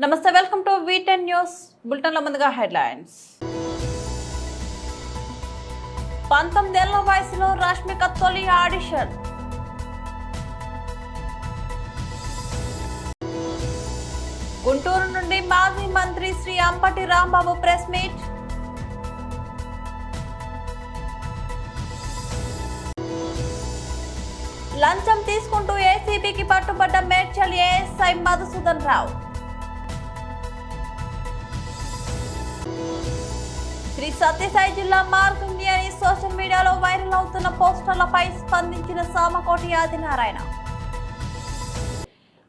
నమస్తే, welcome to V10 news bulletin. లో ముందుగా హెడ్లైన్స్. 19 ఏళ్ల వయసులో రష్మిక తొలి ఆడిషన్. గుంటూరు నుండి మాజీ మంత్రి శ్రీ అంబటి రాంబాబు ప్రెస్ మీట్. లంచం తీసుకుంటూ ఏసీబీకి పట్టుబడ్డ మేడ్చల్ ఏఎస్ఐ మధుసూదన్ రావు. శ్రీ సత్యసాయి జిల్లా మార్గండి అని సోషల్ మీడియాలో వైరల్ అవుతున్న పోస్టర్లపై స్పందించిన సామకోటి ఆదినారాయణ.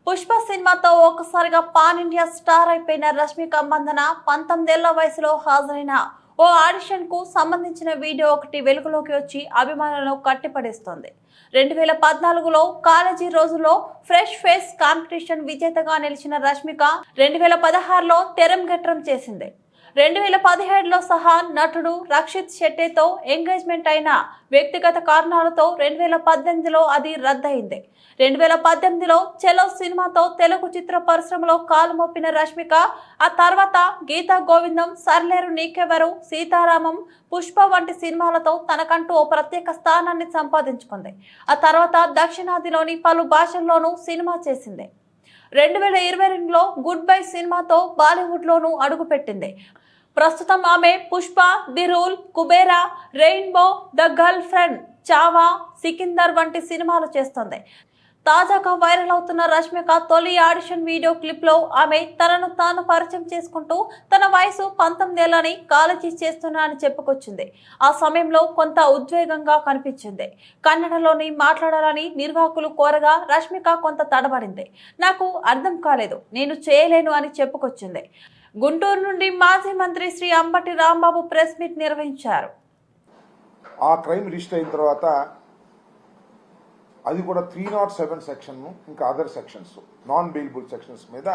పుష్ప సినిమాతో ఒక్కసారిగా పాన్ ఇండియా స్టార్ అయిపోయిన రష్మిక మందన 19 ఏళ్ల వయసులో హాజరైన ఓ ఆడిషన్ కు సంబంధించిన వీడియో ఒకటి వెలుగులోకి వచ్చి అభిమానులను కట్టిపడేస్తోంది. 2014లో కాలేజీ రోజుల్లో ఫ్రెష్ ఫేస్ కాంపిటీషన్ విజేతగా నిలిచిన రష్మిక 2016లో తెరంగేట్రం చేసింది. 2017లో సహా నటుడు రక్షిత్ శెట్టితో ఎంగేజ్మెంట్ అయిన వ్యక్తిగత కారణాలతో 2018లో అది రద్దయింది. 2018లో చెలో సినిమాతో తెలుగు చిత్ర పరిశ్రమలో కాలు మోపిన రష్మిక ఆ తర్వాత గీతా గోవిందం, సర్లేరు నీకెవరు, సీతారామం, పుష్ప వంటి సినిమాలతో తనకంటూ ఓ ప్రత్యేక స్థానాన్ని సంపాదించుకుంది. ఆ తర్వాత దక్షిణాదిలోని పలు భాషల్లోనూ సినిమా చేసింది. 2022లో గుడ్ బై సినిమాతో బాలీవుడ్ లోనూ అడుగుపెట్టింది. ప్రస్తుతం ఆమె Pushpa, the rule, Kubera, rainbow, the girl friend, Chhaava, Sikandar వంటి సినిమాలు చేస్తుంది. తాజాగా వైరల్ అవుతున్న రష్మిక తొలి ఆడిషన్ వీడియో క్లిప్ లో ఆమె తనను తాను పరిచయం చేసుకుంటూ తన వయసు 19 ఏళ్లని కాలేజీ చేస్తున్నా అని చెప్పుకొచ్చింది. ఆ సమయంలో కొంత ఉద్వేగంగా కనిపించింది. కన్నడలోని మాట్లాడాలని నిర్వాహకులు కోరగా రష్మిక కొంత తడబడింది. నాకు అర్థం కాలేదు, నేను చేయలేను అని చెప్పుకొచ్చింది. గుంటూరు నుండి మాజీ మంత్రి శ్రీ అంబటి రాంబాబు ప్రెస్ మీట్ నిర్వహించారు. ఆ క్రైమ్ రిజిస్టర్ అయిన తర్వాత అది కూడా 307 సెక్షన్ ఇంకా other sections non bailable sections మీద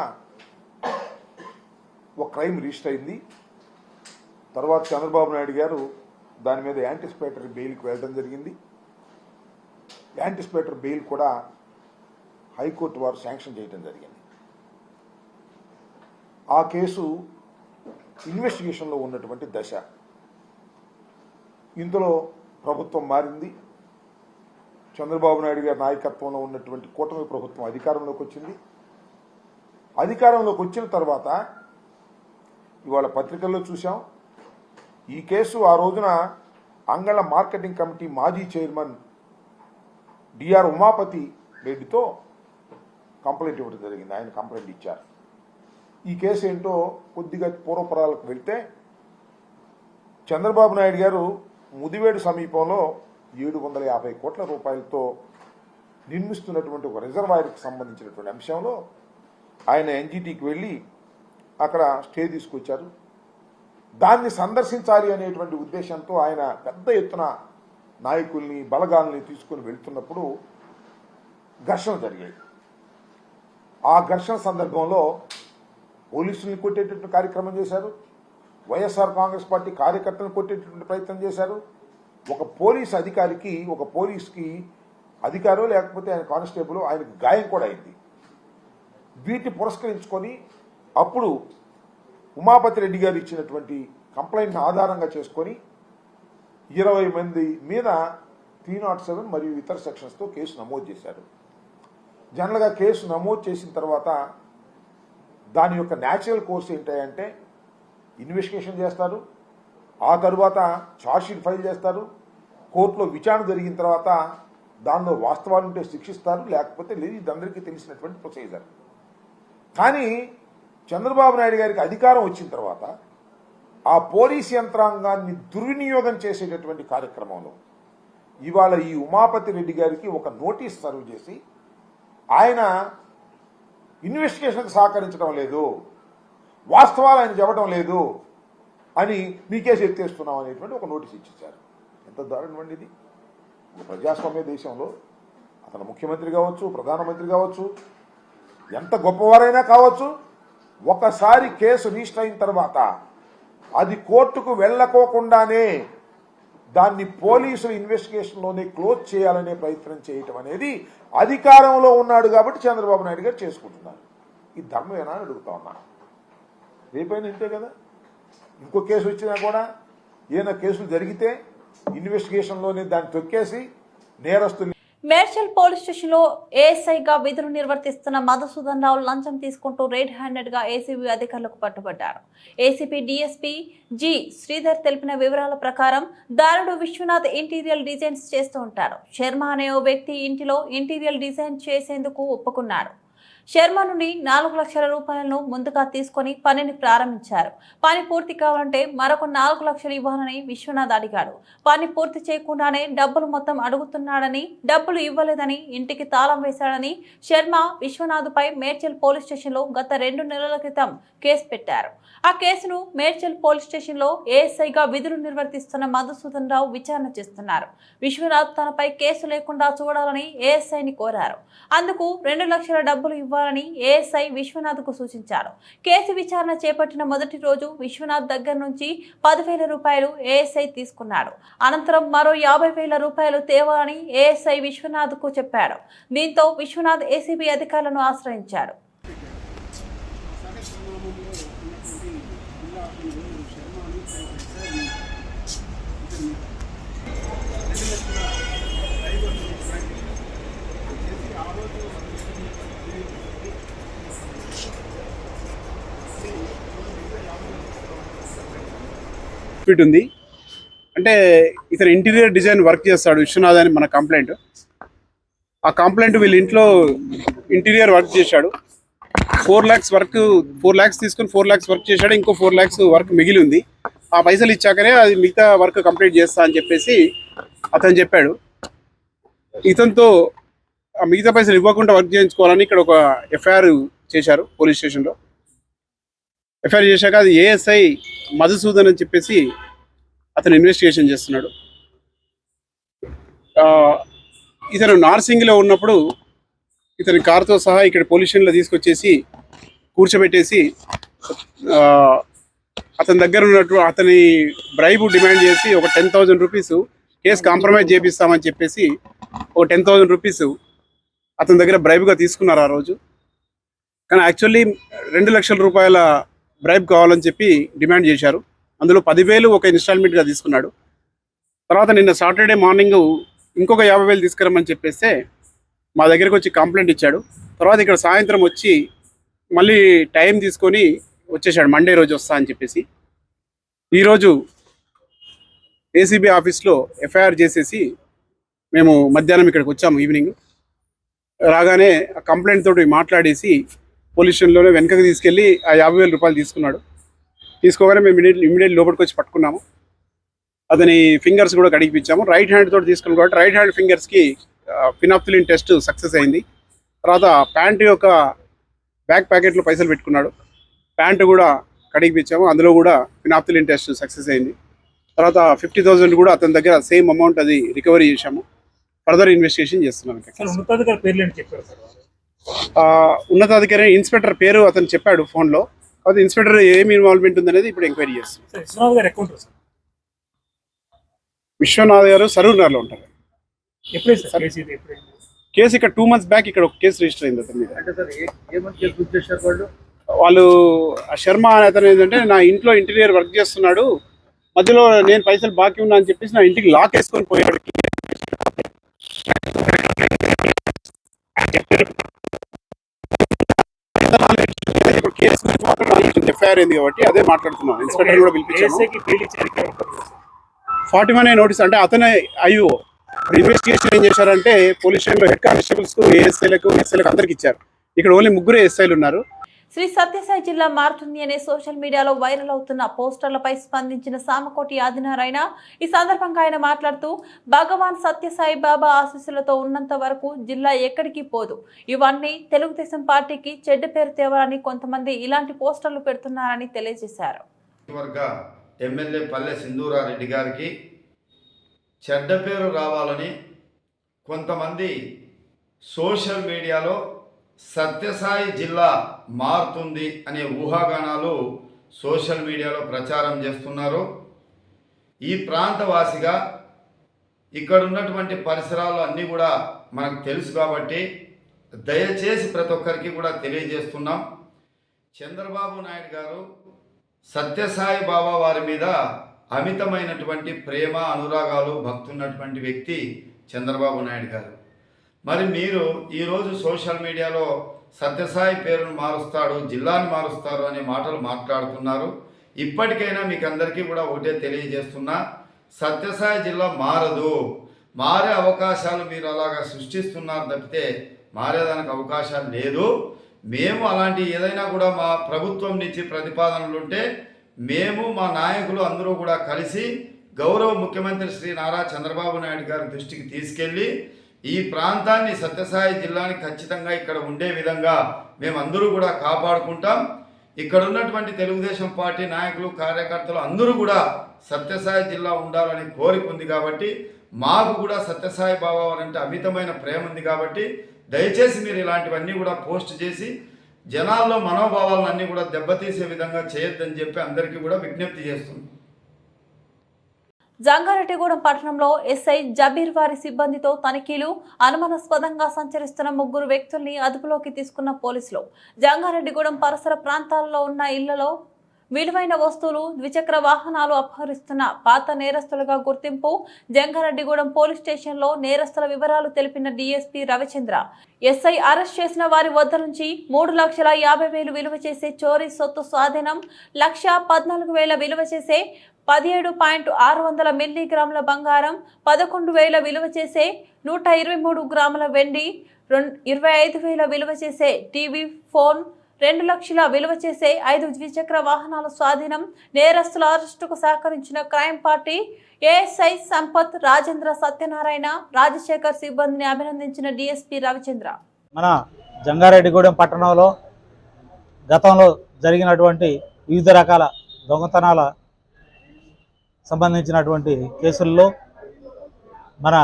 ఒక క్రైమ్ రిజిస్టర్ అయింది. తర్వాత చంద్రబాబు నాయుడు గారు దాని మీద యాంటిసిపేటరీ బెయిల్కి వెళ్ళడం జరిగింది. యాంటిసిపేటరీ బెయిల్ కూడా హైకోర్టు వారు శాంక్షన్ చేయడం జరిగింది. ఆ కేసు ఇన్వెస్టిగేషన్లో ఉన్నటువంటి దశ. ఇందులో ప్రభుత్వం మారింది. చంద్రబాబు నాయుడు గారి నాయకత్వంలో ఉన్నటువంటి కూటమి ప్రభుత్వం అధికారంలోకి వచ్చింది. అధికారంలోకి వచ్చిన తర్వాత ఇవాళ పత్రికల్లో చూసాం, ఈ కేసు ఆ రోజున అంగళ్ళ మార్కెటింగ్ కమిటీ మాజీ చైర్మన్ డిఆర్ ఉమాపతి రెడ్డితో కంప్లైంట్ ఇవ్వడం జరిగింది. ఆయన కంప్లైంట్ ఇచ్చారు. ఈ కేసు ఏంటో కొద్దిగా పూర్వపురాలకు వెళ్తే, చంద్రబాబు నాయుడు గారు ముదివేడు సమీపంలో 750 కోట్ల రూపాయలతో నిర్మిస్తున్నటువంటి ఒక రిజర్వాయర్కి సంబంధించినటువంటి అంశంలో ఆయన ఎన్జిటికి వెళ్ళి అక్కడ స్టే తీసుకొచ్చారు. దాన్ని సందర్శించాలి అనేటువంటి ఉద్దేశంతో ఆయన పెద్ద ఎత్తున నాయకుల్ని, బలగాల్ని తీసుకుని వెళ్తున్నప్పుడు ఘర్షణలు జరిగాయి. ఆ ఘర్షణ సందర్భంలో పోలీసుల్ని కొట్టేటటువంటి కార్యక్రమం చేశారు. వైఎస్ఆర్ కాంగ్రెస్ పార్టీ కార్యకర్తలను కొట్టేటటువంటి ప్రయత్నం చేశారు. ఒక పోలీస్ అధికారికి, ఒక పోలీస్కి అధికారో లేకపోతే ఆయన కానిస్టేబుల్, ఆయనకు గాయం కూడా అయింది. వీటిని పురస్కరించుకొని అప్పుడు ఉమాపతి రెడ్డి గారు ఇచ్చినటువంటి కంప్లైంట్ని ఆధారంగా చేసుకొని 20 మంది మీద 307 మరియు ఇతర సెక్షన్స్తో కేసు నమోదు చేశారు. జనరల్గా కేసు నమోదు చేసిన తర్వాత దాని యొక్క న్యాచురల్ కోర్స్ ఏంటంటే ఇన్వెస్టిగేషన్ చేస్తారు, ఆ తరువాత ఛార్జ్షీట్ ఫైల్ చేస్తారు, కోర్టులో విచారణ జరిగిన తర్వాత దానిలో వాస్తవాలు ఉంటే శిక్షిస్తారు, లేకపోతే లేదు. ఇది అందరికీ తెలిసినటువంటి ప్రొసీజర్. కానీ చంద్రబాబు నాయుడు గారికి అధికారం వచ్చిన తర్వాత ఆ పోలీస్ యంత్రాంగాన్ని దుర్వినియోగం చేసేటటువంటి కార్యక్రమంలో ఇవాళ ఈ ఉమాపతి రెడ్డి గారికి ఒక నోటీస్ సర్వ్ చేసి ఆయన ఇన్వెస్టిగేషన్కి సహకరించడం లేదు, వాస్తవాలు ఆయన చెప్పడం లేదు అని మీకేసి ఎత్తేస్తున్నాం అనేటువంటి ఒక నోటీస్ ఇచ్చేశారు. ఎంత దారుణం అండి ఇది! ప్రజాస్వామ్య దేశంలో అతను ముఖ్యమంత్రి కావచ్చు, ప్రధానమంత్రి కావచ్చు, ఎంత గొప్పవారైనా కావచ్చు, ఒకసారి కేసు రిజిస్టర్ అయిన తర్వాత అది కోర్టుకు వెళ్ళకోకుండానే దాన్ని పోలీసులు ఇన్వెస్టిగేషన్లోనే క్లోజ్ చేయాలనే ప్రయత్నం చేయటం అనేది అధికారంలో ఉన్నాడు కాబట్టి చంద్రబాబు నాయుడు గారు చేసుకుంటున్నారు. ఈ ధర్మమేనా అని అడుగుతా ఉన్నా. రేపైనా ఇంతే కదా. ఇంకో కేసు వచ్చినా కూడా ఏదైనా కేసులు జరిగితే ఇన్వెస్టిగేషన్లోనే దాన్ని తొక్కేసి నేరస్తుని. మేడ్చల్ పోలీస్ స్టేషన్ లో ఏఎస్ఐగా విధులు నిర్వర్తిస్తున్న మధుసూదన్ రావు లంచం తీసుకుంటూ రెడ్ హ్యాండెడ్ గా ఏసీబీ అధికారులకు పట్టుబడ్డారు. ఏసీపీ డీఎస్పీ జి శ్రీధర్ తెలిపిన వివరాల ప్రకారం దారుడు విశ్వనాథ్ ఇంటీరియర్ డిజైన్స్ చేస్తూ ఉంటాడు. శర్మ అనే ఓ వ్యక్తి ఇంటిలో ఇంటీరియర్ డిజైన్ చేసేందుకు ఒప్పుకున్నాడు. శర్మ నుండి 4 లక్షల రూపాయలను ముందుగా తీసుకొని పనిని ప్రారంభించారు. పని పూర్తి కావాలంటే మరొక 4 లక్షలు ఇవ్వాలని విశ్వనాథ్ అడిగాడు. పని పూర్తి చేయకుండానే డబ్బులు మొత్తం అడుగుతున్నాడని, డబ్బులు ఇవ్వలేదని, ఇంటికి తాళం వేశాడని శర్మ విశ్వనాథ్పై మేడ్చల్ పోలీస్ స్టేషన్లో గత 2 నెలల క్రితం కేసు పెట్టారు. ఆ కేసును మేడ్చల్ పోలీస్ స్టేషన్లో ఏఎస్ఐగా విధులు నిర్వర్తిస్తున్న మధుసూదన్ రావు విచారణ చేస్తున్నారు. విశ్వనాథ్ తనపై కేసు లేకుండా చూడాలని ఏఎస్ఐని కోరారు. అందుకు 2 లక్షల డబ్బులు ఇవ్వాలని ఏఎస్ఐ విశ్వనాథ్ కు సూచించారు. కేసు విచారణ చేపట్టిన మొదటి రోజు విశ్వనాథ్ దగ్గర నుంచి 10,000 రూపాయలు ఏఎస్ఐ తీసుకున్నాడు. అనంతరం మరో 50,000 రూపాయలు తేవాలని ఏఎస్ఐ విశ్వనాథ్ కు చెప్పాడు. దీంతో విశ్వనాథ్ ఏసీబీ అధికారులను ఆశ్రయించాడు. ఉంది అంటే ఇతను ఇంటీరియర్ డిజైన్ వర్క్ చేస్తాడు విశ్వనాథ్ అని మన కంప్లైంట్. ఆ కంప్లైంట్ వీళ్ళ ఇంట్లో ఇంటీరియర్ వర్క్ చేశాడు. 4 lakhs తీసుకుని 4 lakhs వర్క్ చేశాడు. ఇంకో 4 lakhs వర్క్ మిగిలి ఉంది. ఆ పైసలు ఇచ్చాకనే అది మిగతా వర్క్ కంప్లీట్ చేస్తా అని చెప్పేసి అతను చెప్పాడు. ఇతనితో ఆ మిగతా పైసలు ఇవ్వకుండా వర్క్ చేయించుకోవాలని ఇక్కడ ఒక ఎఫ్ఐఆర్ చేశారు పోలీస్ స్టేషన్లో. ఎఫ్ఐఆర్ చేశాక అది ఏఎస్ఐ మధుసూదన్ అని చెప్పేసి అతను ఇన్వెస్టిగేషన్ చేస్తున్నాడు. ఇతను నార్సింగ్లో ఉన్నప్పుడు ఇతని కారుతో సహా ఇక్కడ పోలీస్ స్టేషన్లో తీసుకొచ్చేసి కూర్చోబెట్టేసి అతని దగ్గర ఉన్నట్టు అతని బ్రైబు డిమాండ్ చేసి ఒక 10,000 రూపీస్ కేసు కాంప్రమైజ్ చేపిస్తామని చెప్పేసి ఒక 10,000 రూపీస్ అతని దగ్గర బ్రైబ్గా తీసుకున్నారు ఆ రోజు. కానీ యాక్చువల్లీ 2 లక్షల రూపాయల బ్రైబ్ కావాలని చెప్పి డిమాండ్ చేశారు. అందులో 10,000 ఒక ఇన్స్టాల్మెంట్గా తీసుకున్నాడు. తర్వాత నిన్న సాటర్డే మార్నింగ్ ఇంకొక 50,000 తీసుకురమ్మని చెప్పేస్తే మా దగ్గరకు వచ్చి కంప్లైంట్ ఇచ్చాడు. తర్వాత ఇక్కడ సాయంత్రం వచ్చి మళ్ళీ టైం తీసుకొని వచ్చేసాడు. మండే రోజు వస్తా అని చెప్పేసి ఈరోజు ఏసీబీ ఆఫీస్లో ఎఫ్ఐఆర్ చేసేసి మేము మధ్యాహ్నం ఇక్కడికి వచ్చాము. ఈవినింగ్ రాగానే ఆ కంప్లైంట్ తోటి మాట్లాడేసి పోలీస్ స్టేషన్లోనే వెనకకి తీసుకెళ్ళి ఆ 50,000 రూపాయలు తీసుకున్నాడు. తీసుకోగానే మేము ఇమీడియట్ లోపలికి వచ్చి పట్టుకున్నాము. అతని ఫింగర్స్ కూడా కడిగిపించాము. రైట్ హ్యాండ్ తోటి తీసుకున్నాం కాబట్టి రైట్ హ్యాండ్ ఫింగర్స్కి ఫినాప్థలిన్ టెస్ట్ సక్సెస్ అయింది. తర్వాత ప్యాంటు యొక్క బ్యాక్ ప్యాకెట్లో పైసలు పెట్టుకున్నాడు. ప్యాంటు కూడా కడిగిపించాము. అందులో కూడా ఫినాప్థలిన్ టెస్ట్ సక్సెస్ అయింది. తర్వాత 50,000 కూడా అతని దగ్గర సేమ్ అమౌంట్ అది రికవరీ చేశాము. ఫర్దర్ ఇన్వెస్టిగేషన్ చేస్తున్నాం. ఉన్నతాధికారి ఇన్స్పెక్టర్ పేరు అతను చెప్పాడు ఫోన్లో. అది ఇన్స్పెక్టర్ ఏమి ఇన్వాల్వ్మెంట్ ఉందనేది ఇప్పుడు ఎంక్వైరీ చేస్తాం. విశ్వనాథ్ గారు సరూర్ నగర్లో ఉంటారు. కేసు ఇక్కడ 2 months బ్యాక్ ఇక్కడ ఒక కేసు రిజిస్టర్ అయింది అతని మీద. వాళ్ళు ఆ శర్మ అనే అతను ఏంటంటే నా ఇంట్లో ఇంటీరియర్ వర్క్ చేస్తున్నాడు, మధ్యలో నేను పైసలు బాకీ ఉన్నా అని చెప్పేసి నా ఇంటికి లాక్ వేసుకొని పోయాడు. ఎఫ్ఐఆర్ అయింది కాబట్టి అదే మాట్లాడుతున్నాను. ఇన్స్పెక్టర్ కూడా పిలిపించాను. 41A నోటీస్ అంటే అతనే ఐఓ. ఇన్వెస్టిగేషన్ ఏం చేశారంటే పోలీస్ స్టేషన్లో హెడ్ కానిస్టేబుల్స్కు, ఏఎస్ఐలకు, ఎస్ఐలకు అందరికి ఇచ్చారు. ఇక్కడ ఓన్లీ 3 ఎస్ఐలు ఉన్నారు. శ్రీ సత్యసాయి జిల్లా మారుతుంది అనే సోషల్ మీడియాలో వైరల్ అవుతున్న పోస్టర్లపై స్పందించిన సామకోటి ఆదినారాయణ ఈ సందర్భంగా ఆయన మాట్లాడుతూ భగవాన్ సత్యసాయి బాబా ఆశీస్సులతో ఉన్నంత వరకు జిల్లా ఎక్కడికి పోదు. ఇవన్నీ తెలుగుదేశం పార్టీకి చెడ్డ పేరు తేవాలని కొంతమంది ఇలాంటి పోస్టర్లు పెడుతున్నారని తెలియజేశారు. ఎమ్మెల్యే పల్లె సింధూరారెడ్డి గారికి చెడ్డ పేరు రావాలని కొంతమంది సోషల్ మీడియాలో సత్యసాయి జిల్లా మారుతుంది అనే ఊహాగానాలు సోషల్ మీడియాలో ప్రచారం చేస్తున్నారు. ఈ ప్రాంతవాసిగా ఇక్కడ ఉన్నటువంటి పరిసరాలు అన్నీ కూడా మనకు తెలుసు కాబట్టి దయచేసి ప్రతి ఒక్కరికి కూడా తెలియజేస్తున్నాం. చంద్రబాబు నాయుడు గారు సత్యసాయి బాబా వారి మీద అమితమైనటువంటి ప్రేమ అనురాగాలు భక్తున్నటువంటి వ్యక్తి చంద్రబాబు నాయుడు గారు. మరి మీరు ఈరోజు సోషల్ మీడియాలో సత్యసాయి పేరును మారుస్తాడు, జిల్లాను మారుస్తారు అనే మాటలు మాట్లాడుతున్నారు. ఇప్పటికైనా మీకు అందరికీ కూడా ఒకటే తెలియజేస్తున్నా, సత్యసాయి జిల్లా మారదు. మారే అవకాశాలు మీరు అలాగా సృష్టిస్తున్నారు తప్పితే మారేదానికి అవకాశాలు లేదు. మేము అలాంటి ఏదైనా కూడా మా ప్రభుత్వం నుంచి ప్రతిపాదనలు ఉంటే మేము మా నాయకులు అందరూ కూడా కలిసి గౌరవ ముఖ్యమంత్రి శ్రీ నారా చంద్రబాబు నాయుడు గారి దృష్టికి తీసుకెళ్ళి ఈ ప్రాంతాన్ని సత్యసాయి జిల్లాని ఖచ్చితంగా ఇక్కడ ఉండే విధంగా మేమందరూ కూడా కాపాడుకుంటాం. ఇక్కడ ఉన్నటువంటి తెలుగుదేశం పార్టీ నాయకులు కార్యకర్తలు అందరూ కూడా సత్యసాయి జిల్లా ఉండాలని కోరిక ఉంది కాబట్టి, మాకు కూడా సత్యసాయి బాబా వారంటే అమితమైన ప్రేమ ఉంది కాబట్టి దయచేసి మీరు ఇలాంటివన్నీ కూడా పోస్ట్ చేసి జనాల్లో మనోభావాలను అన్నీ కూడా దెబ్బతీసే విధంగా చేయొద్దని చెప్పి అందరికీ కూడా విజ్ఞప్తి చేస్తుంది. జంగారెడ్డిగూడెం పట్టణంలో ఎస్ఐ జబీర్ వారి సిబ్బందితో తనిఖీలు. అనుమానాస్పదంగా సంచరిస్తున్న 3 వ్యక్తుల్ని అదుపులోకి తీసుకున్న పోలీసులు. జంగారెడ్డిగూడెం పరిసర ప్రాంతాల్లో ఉన్న ఇళ్లలో విలువైన వస్తువులు, ద్విచక్ర వాహనాలు అపహరిస్తున్న పాత నేరస్తులుగా గుర్తింపు. జంగారెడ్డిగూడెం పోలీస్ స్టేషన్లో నేరస్తుల వివరాలు తెలిపిన డీఎస్పీ రవిచంద్ర, ఎస్ఐ అరెస్ట్ చేసిన వారి వద్ద నుంచి 3,50,000 విలువ చేసే చోరీ సొత్తు స్వాధీనం, 1,14,000 విలువ చేసే 17.600 మిల్లీగ్రాముల బంగారం, 11,000 విలువ చేసే 123 గ్రాముల వెండి, 25,000 విలువ చేసే టీవీ, ఫోన్, 2 లక్షల విలువ చేసే 5 ద్విచక్ర వాహనాల స్వాధీనం. నేరస్తుల అరెస్టుకు సహకరించిన crime party ASI Sampath, Rajendra, Satyanarayana, Rajasekhar సిబ్బందిని అభినందించిన డీఎస్పీ రవిచంద్ర. మన జంగారెడ్డిగూడెం పట్టణంలో గతంలో జరిగినటువంటి వివిధ రకాల దొంగతనాల సంబంధించినటువంటి కేసుల్లో మన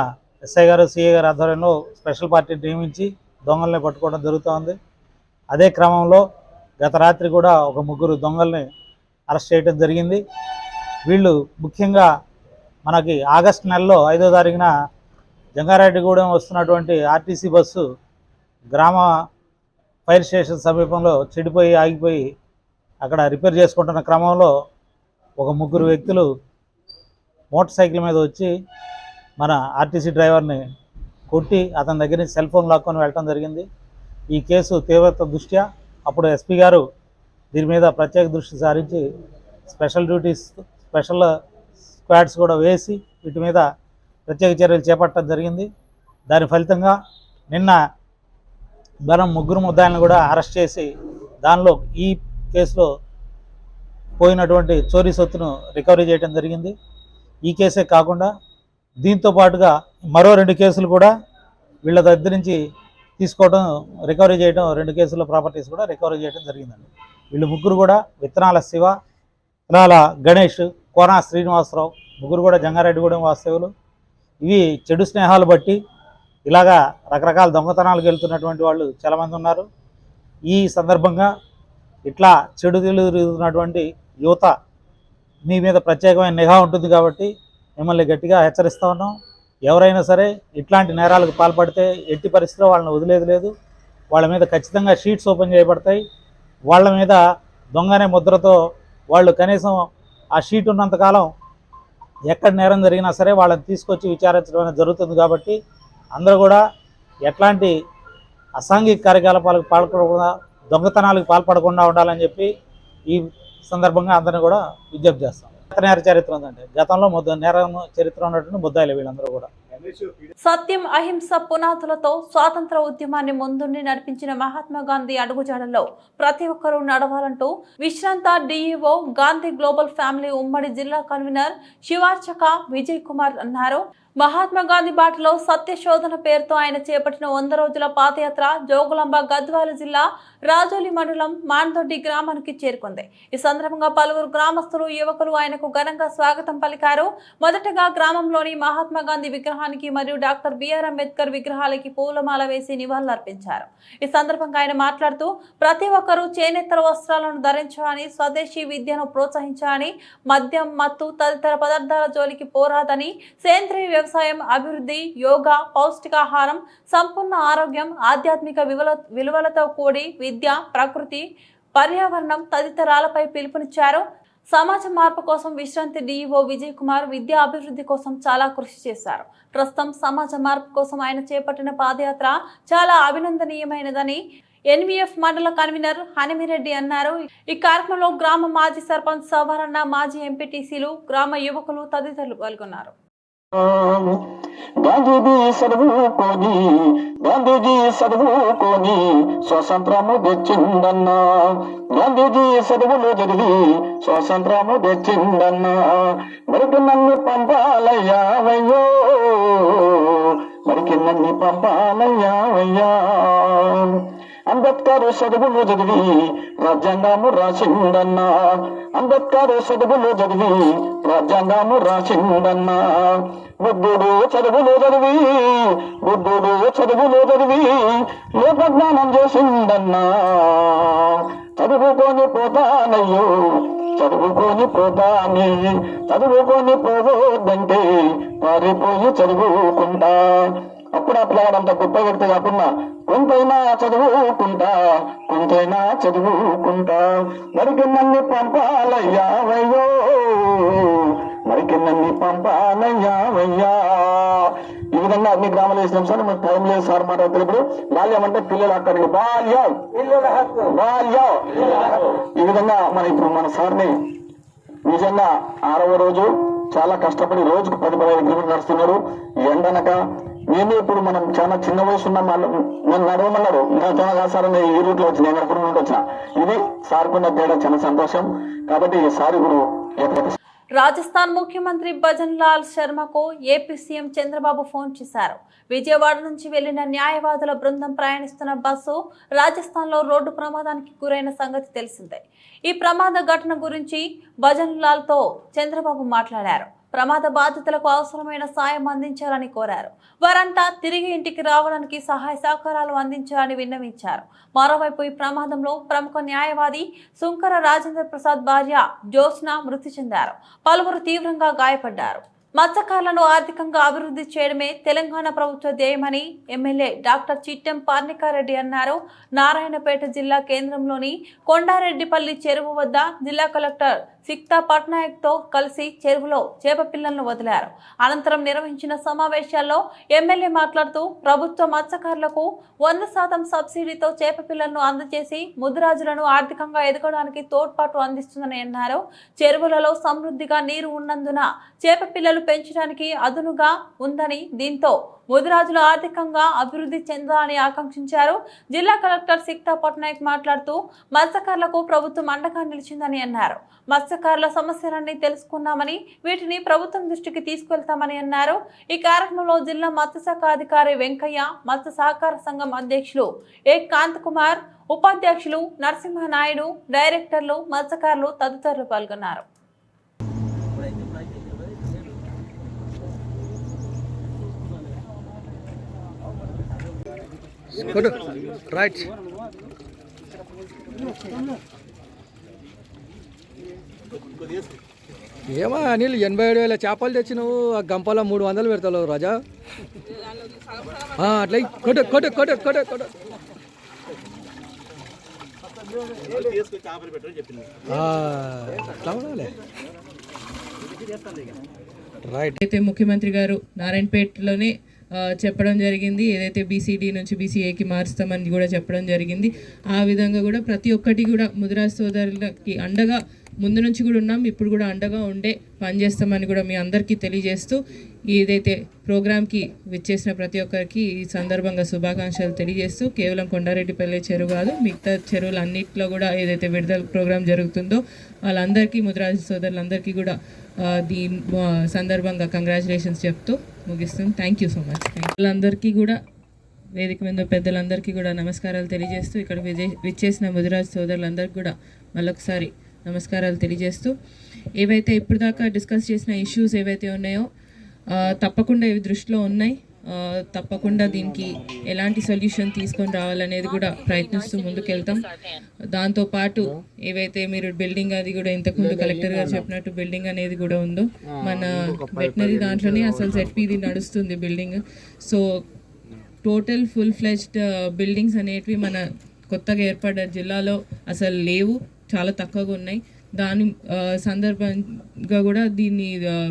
ఎస్ఐ గారు, సిఐ గారి ఆధ్వర్యంలో స్పెషల్ పార్టీ నియమించి దొంగల్ని పట్టుకోవడం జరుగుతోంది. అదే క్రమంలో గత రాత్రి కూడా ఒక 3 దొంగల్ని అరెస్ట్ చేయడం జరిగింది. వీళ్ళు ముఖ్యంగా మనకి ఆగస్టు నెలలో 5వ తారీఖున జంగారెడ్డిగూడెం వస్తున్నటువంటి ఆర్టీసీ బస్సు గ్రామ ఫైర్ స్టేషన్ సమీపంలో చెడిపోయి ఆగిపోయి అక్కడ రిపేర్ చేసుకుంటున్న క్రమంలో ఒక 3 వ్యక్తులు మోటార్ సైకిల్ మీద వచ్చి మన ఆర్టీసీ డ్రైవర్ని కొట్టి అతని దగ్గర నుంచి సెల్ ఫోన్ లాక్కొని వెళ్ళడం జరిగింది. ఈ కేసు తీవ్రత దృష్ట్యా అప్పుడు ఎస్పీ గారు దీని మీద ప్రత్యేక దృష్టి సారించి స్పెషల్ స్క్వాడ్స్ కూడా వేసి వీటి మీద ప్రత్యేక చర్యలు చేపట్టడం జరిగింది. దాని ఫలితంగా నిన్న మనం 3 ముద్దాయిలను కూడా అరెస్ట్ చేసి దానిలో ఈ కేసులో పోయినటువంటి చోరీ సొత్తును రికవరీ చేయడం జరిగింది. ఈ కేసే కాకుండా దీంతో పాటుగా మరో 2 కేసులు కూడా వీళ్ళ దగ్గర నుంచి తీసుకోవడం, రికవరీ చేయడం, 2 కేసుల ప్రాపర్టీస్ కూడా రికవరీ చేయడం జరిగిందండి. వీళ్ళు 3 కూడా విత్తనాల శివ, విత్తనాల గణేష్, కోనా శ్రీనివాసరావు, 3 కూడా జంగారెడ్డిగూడెం వాస్తవులు. ఇవి చెడు స్నేహాలు బట్టి ఇలాగా రకరకాల దొంగతనాలకు వెళ్తున్నటువంటి వాళ్ళు చాలామంది ఉన్నారు. ఈ సందర్భంగా ఇట్లా చెడు తిరుగుతున్నటువంటి యువత మీ మీద ప్రత్యేకమైన నిఘా ఉంటుంది కాబట్టి మిమ్మల్ని గట్టిగా హెచ్చరిస్తూ ఉన్నాం. ఎవరైనా సరే ఇట్లాంటి నేరాలకు పాల్పడితే ఎట్టి పరిస్థితిలో వాళ్ళని వదిలేది లేదు. వాళ్ళ మీద ఖచ్చితంగా షీట్స్ ఓపెన్ చేయబడతాయి. వాళ్ళ మీద దొంగనే ముద్రతో వాళ్ళు కనీసం ఆ షీట్ ఉన్నంతకాలం ఎక్కడ నేరం జరిగినా సరే వాళ్ళని తీసుకొచ్చి విచారించడం అనేది జరుగుతుంది. కాబట్టి అందరూ కూడా ఎట్లాంటి అసాంఘిక కార్యకలాపాలకు పాల్పడకుండా, దొంగతనాలకు పాల్పడకుండా ఉండాలని చెప్పి ఈ సందర్భంగా అందరినీ కూడా విజ్ఞప్తి చేస్తాం. నేర చరిత్ర ఉందండి, గతంలో నేరం చరిత్ర ఉన్నటువంటి ముద్దాయిలు వీళ్ళందరూ కూడా. సత్యం, అహింస పునాదులతో స్వాతంత్ర ఉద్యమాన్ని ముందుండి నడిపించిన మహాత్మా గాంధీ అడుగుజాడల్లో ప్రతి ఒక్కరూ నడవాలంటూ విశ్రాంత డిఈఓ, గాంధీ గ్లోబల్ ఫ్యామిలీ ఉమ్మడి జిల్లా కన్వీనర్ శివార్చక విజయ్ కుమార్ అన్నారు. మహాత్మా గాంధీ బాటలో సత్యశోధన పేరుతో ఆయన చేపట్టిన 100 రోజుల పాదయాత్ర జోగులాంబ, గద్వాల జిల్లా రాజోలి మండలం మాందొడ్డి గ్రామానికి చేరుకుంది. ఈ సందర్భంగా పలువురు గ్రామస్తులు, యువకులు ఆయనకు ఘనంగా స్వాగతం పలికారు. మొదటగా గ్రామంలోని మహాత్మా గాంధీ విగ్రహానికి మరియు డాక్టర్ బిఆర్ అంబేద్కర్ విగ్రహాలకి పూలమాల వేసి నివాళులర్పించారు. ఈ సందర్భంగా ఆయన మాట్లాడుతూ ప్రతి ఒక్కరూ చేనేతర వస్త్రాలను ధరించాలని, స్వదేశీ విద్యను ప్రోత్సహించాలని, మద్యం, మత్తు తదితర పదార్థాల జోలికి పోరాదని, సేంద్రీయ వ్యవసాయం, అభివృద్ధి, యోగా, పౌష్టికాహారం, సంపూర్ణ ఆరోగ్యం, ఆధ్యాత్మిక విలువలతో కూడి విద్య, ప్రకృతి పర్యావరణం తదితరాలపై పిలుపునిచ్చారు. సమాజ మార్పు కోసం విశ్రాంతి డీఈఓ విజయ్ కుమార్ విద్యా అభివృద్ధి కోసం చాలా కృషి చేశారు. ప్రస్తుతం సమాజ మార్పు కోసం ఆయన చేపట్టిన పాదయాత్ర చాలా అభినందనీయమైనదని ఎన్వీఎఫ్ మండల కన్వీనర్ హనిమిరెడ్డి అన్నారు. ఈ కార్యక్రమంలో గ్రామ మాజీ సర్పంచ్ సవరణ, మాజీ ఎంపీటీసీలు, గ్రామ యువకులు తదితరులు పాల్గొన్నారు. గాంధీజీ చదువుకొని స్వతంత్రము తెచ్చిందన్నా. గాంధీజీ చదువులు చదివి స్వతంత్రము తెచ్చిందన్నా. మరికి నన్ను పంపాలయ్యావయ్యో, మరికి నన్ను పంపాలయ్యావయ్యా. అంబేద్కర్ చదువులు చదివి రాజ్యాంగము రాసిందన్నా. అంబేద్కర్ చదువులు చదివి రాజ్యాంగము రాసిందన్నా. బుద్ధుడు చదువులు చదివి లోకజ్ఞానం చేసిందన్నా. చదువుకొని పోతానయ్యో, చదువుకొని పోతాని, చదువుకొని పోవద్దంటే పారిపోయి చదువుకుంటా. అప్పుడు ఆ పిల్లగాడంత గొప్ప వ్యక్తి కాకుండా కొంతైనా చదువుకుంటా, మరికి నన్ను పంపాలయ్యావయ్యో, మరికి నన్ను పంపాలయ్యావయ్యా. ఈ విధంగా అన్ని గ్రామాలు వేసినాం సార్. మనకు టైం లేదు సార్ మాట్లాడుతున్నారు. ఇప్పుడు బాల్యం అంటే పిల్లల హక్కు, బాల్యం. ఈ విధంగా మన సార్ని నిజంగా 6వ రోజు చాలా కష్టపడి రోజుకు 10-15 కిలోమీటర్లు నడుస్తున్నారు. ఎండనక నేను ఇప్పుడు మనం చాలా చిన్న వయసు ఉన్న నన్ను నడవమన్నాడు. ఇంకా చాలా సార్ ఈ రూట్లో వచ్చి నేను అక్కడ నుండి వచ్చిన. ఇది సార్కున్న తేడా చాలా సంతోషం. కాబట్టి సార్ ఇప్పుడు రాజస్థాన్ ముఖ్యమంత్రి భజన్ లాల్ శర్మకు ఏపీ సీఎం చంద్రబాబు ఫోన్ చేశారు. విజయవాడ నుంచి వెళ్లిన న్యాయవాదుల బృందం ప్రయాణిస్తున్న బస్సు రాజస్థాన్లో రోడ్డు ప్రమాదానికి గురైన సంగతి తెలిసిందే. ఈ ప్రమాద ఘటన గురించి భజన్ లాల్తో చంద్రబాబు మాట్లాడారు. ప్రమాద బాధితులకు అవసరమైన సాయం అందించాలని కోరారు. వారంతా తిరిగి ఇంటికి రావడానికి సహాయ సహకారాలు అందించాలని విన్నవించారు. మరోవైపు ఈ ప్రమాదంలో ప్రముఖ న్యాయవాది సుంకర రాజేంద్ర ప్రసాద్ భార్య జ్యోత్స్న మృతి చెందారు. పలువురు తీవ్రంగా గాయపడ్డారు. మత్స్యకారులను ఆర్థికంగా అభివృద్ధి చేయడమే తెలంగాణ ప్రభుత్వ ధ్యేయమని ఎమ్మెల్యే డాక్టర్ చిట్టెం పార్నికారెడ్డి అన్నారు. నారాయణపేట జిల్లా కేంద్రంలోని కొండారెడ్డిపల్లి చెరువు వద్ద జిల్లా కలెక్టర్ సిక్తా పట్నాయక్తో కలిసి చెరువులో చేప పిల్లలను వదిలారు. అనంతరం నిర్వహించిన సమావేశాల్లో ఎమ్మెల్యే మాట్లాడుతూ ప్రభుత్వ మత్స్యకారులకు 100% సబ్సిడీతో చేప పిల్లలను అందజేసి ముదిరాజులను ఆర్థికంగా ఎదగడానికి తోడ్పాటు అందిస్తుందని అన్నారు. చెరువులలో సమృద్ధిగా నీరు ఉన్నందున చేప పిల్లలు పెంచడానికి అదునుగా ఉందని, దీంతో ముదిరాజులు ఆర్థికంగా అభివృద్ధి చెందాలని ఆకాంక్షించారు. జిల్లా కలెక్టర్ సిక్తా పట్నాయక్ మాట్లాడుతూ మత్స్యకారులకు ప్రభుత్వం అండగా నిలిచిందని అన్నారు. మత్స్యకారుల సమస్యలన్నీ తెలుసుకున్నామని, వీటిని ప్రభుత్వం దృష్టికి తీసుకెళ్తామని అన్నారు. ఈ కార్యక్రమంలో జిల్లా మత్స్యశాఖ అధికారి వెంకయ్య, మత్స్య సహకార సంఘం అధ్యక్షులు ఏ కాంత్ కుమార్, ఉపాధ్యక్షులు నరసింహనాయుడు, డైరెక్టర్లు, మత్స్యకారులు తదితరులు పాల్గొన్నారు. రైట్ ఏమా అనిల్ 87,000 చేపలు తెచ్చినావు. ఆ గంపలో 300 పెడతావు రాజా. అట్లా కొట్టు కొట్టు కొట్టు కొట్టు కొట్టు. రైట్. అయితే ముఖ్యమంత్రి గారు నారాయణపేటలోనే చెప్పడం జరిగింది. ఏదైతే బీసీడీ నుంచి బీసీఏకి మారుస్తామని కూడా చెప్పడం జరిగింది. ఆ విధంగా కూడా ప్రతి ఒక్కటి కూడా ముదిరాజ్ సోదరులకి అండగా ముందు నుంచి కూడా ఉన్నాం, ఇప్పుడు కూడా అండగా ఉండే పనిచేస్తామని కూడా మీ అందరికీ తెలియజేస్తూ, ఏదైతే ప్రోగ్రామ్కి విచ్చేసిన ప్రతి ఒక్కరికి ఈ సందర్భంగా శుభాకాంక్షలు తెలియజేస్తూ, కేవలం కొండారెడ్డిపల్లి చెరువు కాదు మిగతా చెరువులన్నింటిలో కూడా ఏదైతే విడుదల ప్రోగ్రాం జరుగుతుందో వాళ్ళందరికీ, ముదిరాజ్ సోదరులందరికీ కూడా దీని సందర్భంగా కంగ్రాచులేషన్స్ చెప్తూ ముగిస్తుంది. Thank you so much. వాళ్ళందరికీ కూడా వేదిక మీద పెద్దలందరికీ కూడా నమస్కారాలు తెలియజేస్తూ, ఇక్కడ విచ్చేసిన ముదిరాజ్ సోదరులందరికీ కూడా మళ్ళొకసారి నమస్కారాలు తెలియజేస్తూ, ఏవైతే ఇప్పుడు దాకా డిస్కస్ చేసిన ఇష్యూస్ ఏవైతే ఉన్నాయో తప్పకుండా ఇవి దృష్టిలో ఉన్నాయి. తప్పకుండా దీనికి ఎలాంటి సొల్యూషన్ తీసుకొని రావాలనేది కూడా ప్రయత్నిస్తూ ముందుకెళ్తాం. దాంతోపాటు ఏవైతే మీరు బిల్డింగ్ అది కూడా ఇంతకుముందు కలెక్టర్ గారు చెప్పినట్టు బిల్డింగ్ అనేది కూడా ఉందో మన వెటనరీ దాంట్లోనే అసలు ZPది నడుస్తుంది building. So total full fledged buildings అనేటివి మన కొత్తగా ఏర్పడ్డ జిల్లాలో అసలు లేవు, చాలా తక్కువగా ఉన్నాయి. దాని సందర్భంగా కూడా దీన్ని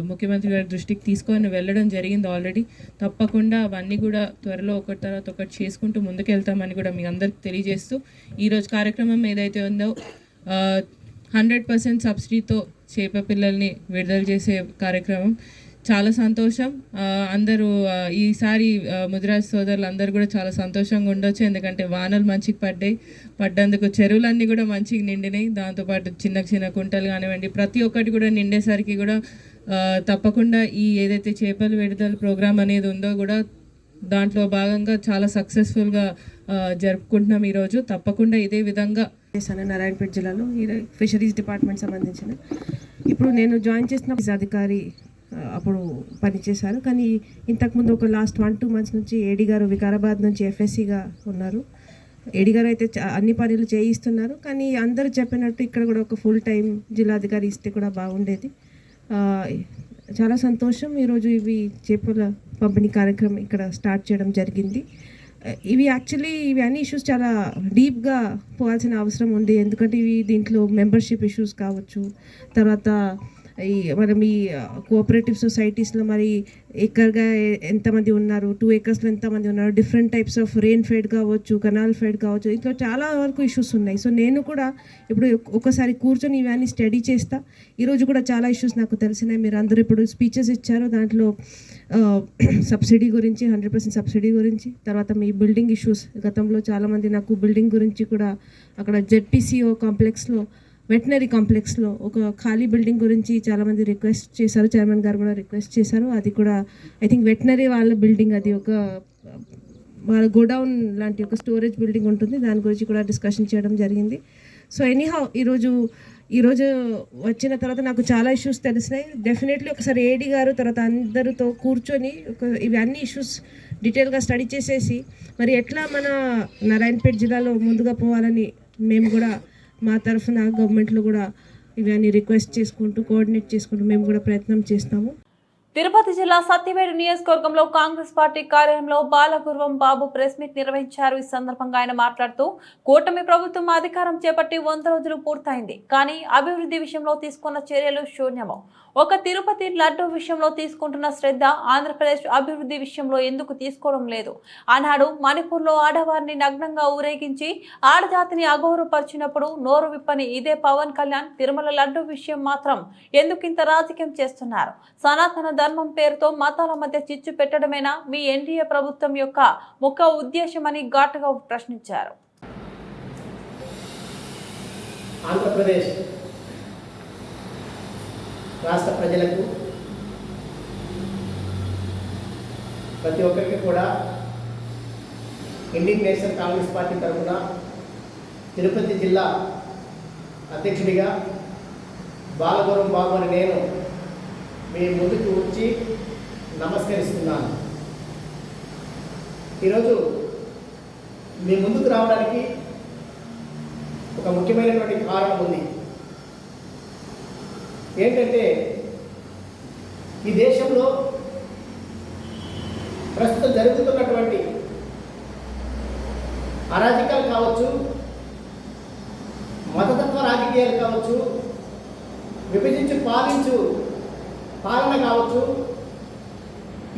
ముఖ్యమంత్రి గారి దృష్టికి తీసుకొని వెళ్ళడం జరిగింది ఆల్రెడీ. తప్పకుండా అవన్నీ కూడా త్వరలో ఒకటి తర్వాత ఒకటి చేసుకుంటూ ముందుకెళ్తామని కూడా మీ అందరికి తెలియజేస్తూ ఈరోజు కార్యక్రమం ఏదైతే ఉందో 100% సబ్సిడీతో చేప పిల్లల్ని విడుదల చేసే కార్యక్రమం. చాలా సంతోషం. అందరూ ఈసారి ముదిరాజ్ సోదరులు అందరూ కూడా చాలా సంతోషంగా ఉండొచ్చు, ఎందుకంటే వానలు మంచిగా పడ్డందుకు చెరువులన్నీ కూడా మంచిగా నిండినాయి. దాంతోపాటు చిన్న చిన్న కుంటలు కానివ్వండి, ప్రతి ఒక్కటి కూడా నిండేసరికి కూడా తప్పకుండా ఈ ఏదైతే చేపల విడుదల ప్రోగ్రామ్ అనేది ఉందో కూడా దాంట్లో భాగంగా చాలా సక్సెస్ఫుల్గా జరుపుకుంటున్నాం ఈరోజు. తప్పకుండా ఇదే విధంగా చేశాను నారాయణపేట జిల్లాలో ఈ ఫిషరీస్ డిపార్ట్మెంట్ సంబంధించిన. ఇప్పుడు నేను జాయిన్ చేసిన అధికారి అప్పుడు పనిచేశారు, కానీ ఇంతకుముందు ఒక లాస్ట్ 1-2 మంత్స్ నుంచి ఏడీ గారు వికారాబాద్ నుంచి ఎఫ్ఎస్సిగా ఉన్నారు. ఏడీ గారు అయితే అన్ని పనులు చేయిస్తున్నారు, కానీ అందరూ చెప్పినట్టు ఇక్కడ కూడా ఒక ఫుల్ టైం జిల్లాధికారి ఇస్తే కూడా బాగుండేది. చాలా సంతోషం. ఈరోజు ఇవి చేపల పంపిణీ కార్యక్రమం ఇక్కడ స్టార్ట్ చేయడం జరిగింది. ఇవి అన్ని ఇష్యూస్ చాలా డీప్గా పోవాల్సిన అవసరం ఉంది, ఎందుకంటే దీంట్లో మెంబర్షిప్ ఇష్యూస్ కావచ్చు, తర్వాత మనం ఈ కోఆపరేటివ్ సొసైటీస్లో మరి ఎకర్గా ఎంతమంది ఉన్నారు, 2 acresలో ఎంతమంది ఉన్నారు, different types of rain fed కావచ్చు, కెనాల్ ఫెడ్ కావచ్చు, ఇట్లా చాలా వరకు ఇష్యూస్ ఉన్నాయి. సో నేను కూడా ఇప్పుడు ఒకసారి కూర్చొని ఇవన్నీ స్టడీ చేస్తా. ఈరోజు కూడా చాలా ఇష్యూస్ నాకు తెలిసినాయి. మీరు అందరూ ఇప్పుడు స్పీచెస్ ఇచ్చారు, దాంట్లో సబ్సిడీ గురించి, 100% సబ్సిడీ గురించి, తర్వాత మీ బిల్డింగ్ ఇష్యూస్. గతంలో చాలామంది నాకు బిల్డింగ్ గురించి కూడా అక్కడ జెడ్పీసీఓ కాంప్లెక్స్లో, వెటనరీ కాంప్లెక్స్లో ఒక ఖాళీ బిల్డింగ్ గురించి చాలామంది రిక్వెస్ట్ చేశారు, చైర్మన్ గారు కూడా రిక్వెస్ట్ చేశారు. అది కూడా ఐ థింక్ వెటనరీ వాళ్ళ బిల్డింగ్, అది ఒక వాళ్ళ గోడౌన్ లాంటి ఒక స్టోరేజ్ బిల్డింగ్ ఉంటుంది, దాని గురించి కూడా డిస్కషన్ చేయడం జరిగింది. సో ఎనీహౌ ఈరోజు వచ్చిన తర్వాత నాకు చాలా ఇష్యూస్ తెలిసినాయి. డెఫినెట్లీ ఒకసారి ఏడీ గారు తర్వాత అందరితో కూర్చొని ఇవన్నీ ఇష్యూస్ డీటెయిల్గా స్టడీ చేసేసి మరి ఎట్లా మన నారాయణపేట జిల్లాలో ముందుగా పోవాలని మేము కూడా మా తరఫున గవర్నమెంట్లో కూడా ఇవన్నీ రిక్వెస్ట్ చేసుకుంటూ, కోఆర్డినేట్ చేసుకుంటూ మేము కూడా ప్రయత్నం చేస్తాము. తిరుపతి జిల్లా సత్యవేడు నియోజకవర్గంలో కాంగ్రెస్ పార్టీ కార్యాలయంలో బాలగుర్వం బాబు ప్రెస్ మీట్ నిర్వహించారు. ఈ సందర్భంగా ఆయన మాట్లాడుతూ, కూటమి ప్రభుత్వం అధికారం చేపట్టి 100 రోజులు పూర్తయింది, కానీ అభివృద్ధి విషయంలో తీసుకున్న చర్యలు శూన్యము. ఒక తిరుపతి లడ్డు విషయంలో తీసుకుంటున్న శ్రద్ధ ఆంధ్రప్రదేశ్ అభివృద్ధి విషయంలో ఎందుకు తీసుకోవడం లేదు? ఆనాడు మణిపూర్లో ఆడవారిని నగ్నంగా ఊరేగించి ఆడజాతిని అగౌరవపరిచినప్పుడు నోరు విప్పని ఇదే పవన్ కళ్యాణ్ తిరుమల లడ్డు విషయం మాత్రం ఎందుకింత రాజకీయం చేస్తున్నారు? సనాతన ధర్మం పేరుతో మతాల మధ్య చిచ్చు పెట్టడమేనా మీ ఎన్డీఏ ప్రభుత్వం యొక్క ముఖ్య ఉద్దేశమని ఘాటుగా ప్రశ్నించారు. ఆంధ్రప్రదేశ్ రాష్ట్ర ప్రజలకు, ప్రతి ఒక్కరికి కూడా ఇండియన్ నేషనల్ కాంగ్రెస్ పార్టీ తరఫున తిరుపతి జిల్లా అధ్యక్షుడిగా బాలగురం బాబు అని నేను మీ ముందుకు వచ్చి నమస్కరిస్తున్నాను. ఈరోజు మీ ముందుకు రావడానికి ఒక ముఖ్యమైనటువంటి కారణం ఉంది. ఏంటంటే ఈ దేశంలో ప్రస్తుతం జరుగుతున్నటువంటి అరాజకాలు కావచ్చు, మతతత్వ రాజకీయాలు కావచ్చు, విభజించు పాలించు పాలన కావచ్చు,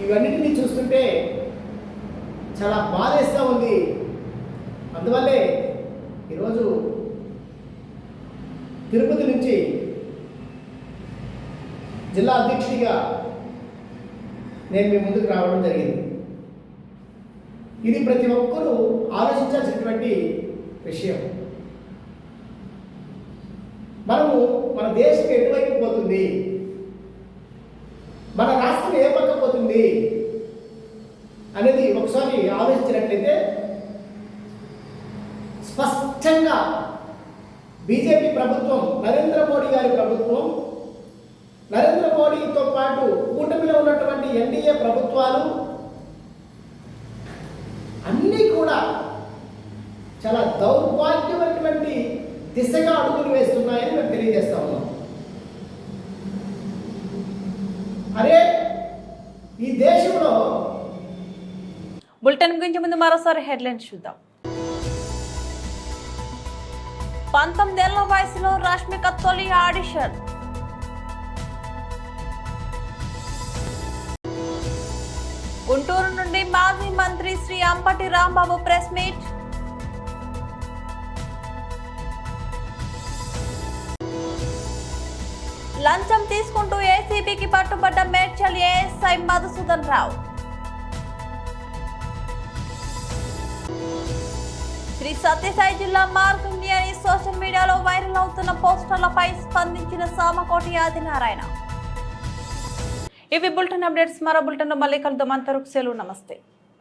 ఇవన్నిటినీ చూస్తుంటే చాలా బాధేస్తూ ఉంది. అందువల్లే ఈరోజు తిరుపతి నుంచి జిల్లా అధ్యక్షుడిగా నేను మీ ముందుకు రావడం జరిగింది. ఇది ప్రతి ఒక్కరూ ఆలోచించాల్సినటువంటి విషయం. మనము మన దేశం ఎటువైపు పోతుంది, మన రాష్ట్రం ఏ పక్క పోతుంది అనేది ఒకసారి ఆలోచించినట్లయితే స్పష్టంగా బీజేపీ ప్రభుత్వం, నరేంద్ర మోడీ గారి ప్రభుత్వం, నరేంద్ర మోడీతో పాటు కూటమిలో ఉన్నటువంటి ఎన్డీఏ ప్రభుత్వాలు అన్నీ కూడా చాలా దౌర్భాగ్యమైనటువంటి దిశగా అడుగులు వేస్తున్నాయని మేము తెలియజేస్తా ఉన్నాం. అరే ఈ దేశంలో బులెటిన్ గురించి ముందు మరోసారి హెడ్లైన్స్ చూద్దాం. 19 ఏళ్ల వయసులో రష్మిక తొలి ఆడిషన్. గుంటూరు నుండి మాజీ మంత్రి శ్రీ అంబటి రాంబాబు ప్రెస్ మీట్. లంచం తీసుకుంటూ ఏసీబీకి పట్టుబడ్డ మేడ్చల్ ఏఎస్ఐ మధుసూదన్ రావు. శ్రీ సత్యసాయి జిల్లా మార్గండి అని సోషల్ మీడియాలో వైరల్ అవుతున్న పోస్టర్లపై స్పందించిన సామకోటి ఆదినారాయణ. ఇవి బులెటిన్ అప్డేట్స్. మరో బులెటిన్ మళ్ళీ కలుద్దాం. అంతవరకు సెలవు. నమస్తే.